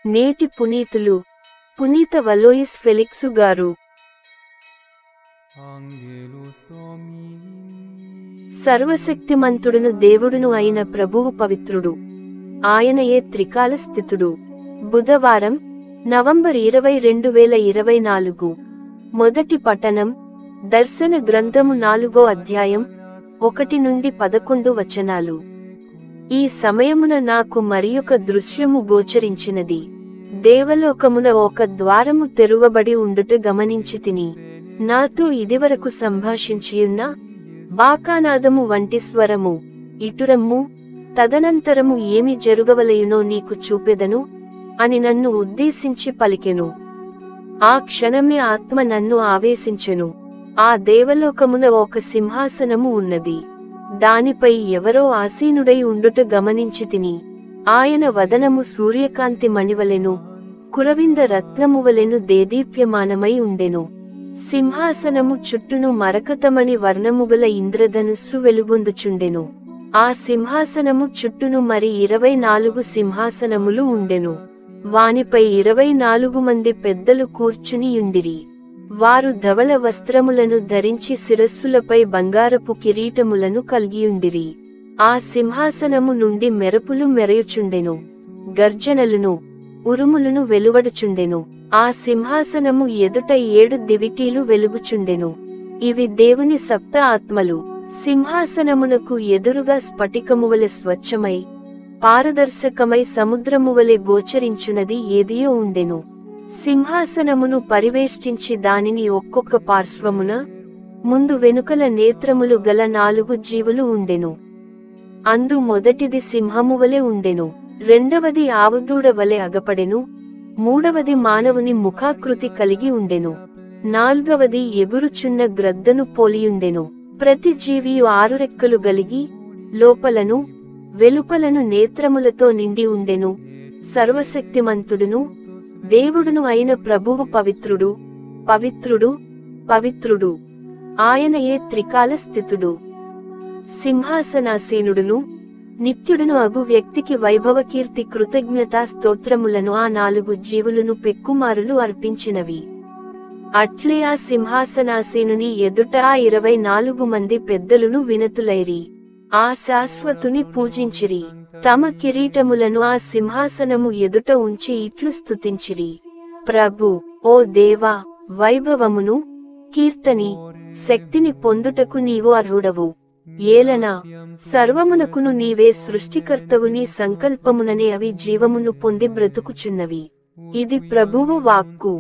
నేటి పునీతులు పునీత వలోయిస్ ఫెలిక్సు గారు. సర్వశక్తిమంతుడును దేవుడును అయిన ప్రభువు పవిత్రుడు. ఆయనయే త్రికాల స్థితుడు. బుధవారం, నవంబర్ 20, 2024. మొదటి పఠనం దర్శన గ్రంథము 4వ అధ్యాయం 1 నుండి 11 వచనాలు. ఈ సమయమున నాకు మరియొక దృశ్యము గోచరించినది. దేవలోకమున ఒక ద్వారము తెరువబడి ఉండుట గమనించితిని. నాతో ఇదివరకు సంభాషించియున్న బాకానాదము వంటి స్వరము, ఇటురమ్ము, తదనంతరము ఏమి జరుగవలయునో నీకు చూపెదను అని నన్ను ఉద్దేశించి పలికెను. ఆ క్షణమే ఆత్మ నన్ను ఆవేశించెను. ఆ దేవలోకమున ఒక సింహాసనము ఉన్నది. దానిపై ఎవరో ఆసీనుడై ఉండుట గమనించితిని. ఆయన వదనము సూర్యకాంతి మణివలెను, కురవింద రత్నమువలెను దేదీప్యమానమై ఉండెను. సింహాసనము చుట్టూను మరకతమణి వర్ణముగల ఇంద్రధనుస్సు వెలుగొందుచుండెను. ఆ సింహాసనము చుట్టూను మరి 24 సింహాసనములు ఉండెను. వానిపై 24 మంది పెద్దలు కూర్చుని యుండిరి. వారు ధవళ వస్త్రములను ధరించి శిరస్సులపై బంగారపు కిరీటములను కలిగియుండిరి. ఆ సింహాసనము నుండి మెరుపులు మెరయుచుండెను, గర్జనలును ఉరుములను వెలువడుచుండెను. ఆ సింహాసనము ఎదుట 7 దివిటీలు వెలుగుచుండెను. ఇవి దేవుని సప్త ఆత్మలు. సింహాసనమునకు ఎదురుగా స్ఫటికమువలె స్వచ్ఛమై పారదర్శకమై సముద్రమువలె గోచరించునది ఏదియో ఉండెను. సింహాసనమును పరివేష్టించి దానిని ఒక్కొక్క పార్శ్వమున ముందు వెనుకల నేత్రములు గల 4 జీవులు ఉండెను. అందు మొదటిది సింహమువలె ఉండెను, రెండవది ఆవుదూడ వలె అగపడెను, మూడవది మానవుని ముఖాకృతి కలిగి ఉండెను, నాల్గవది ఎగురుచున్న గ్రద్దను పోలియుండెను. ప్రతి జీవియు 6 రెక్కలు గలిగి లోపలను వెలుపలను నేత్రములతో నిండి ఉండెను. సర్వశక్తిమంతుడును దేవుడును అయిన ప్రభువు పవిత్రుడు, పవిత్రుడు, పవిత్రుడు. ఆయనయే త్రికాల స్థితుడు. సింహాసనాసీనుడును నిత్యుడును అగు వ్యక్తికి వైభవకీర్తి కృతజ్ఞతా స్తోత్రములను ఆ 4 జీవులను పెక్కుమారులు అర్పించినవి. అట్లే ఆ సింహాసనాసీనుని ఎదుట ఆ 24 మంది పెద్దలును వినతులైరి. ఆ శాశ్వతుని పూజించిరి. తమ కిరీటములను ఆ సింహాసనము ఎదుట ఉంచి ఇట్లు స్తుతించిరి: ప్రభు, ఓ దేవా, వైభవమును, కీర్తని, శక్తిని పొందుటకు నీవు అర్హుడవు. ఏలన సర్వమునకును నీవే సృష్టికర్తవు. నీ సంకల్పముననే అవి జీవమును పొంది బ్రతుకుచున్నవి. ఇది ప్రభువు వాక్కు.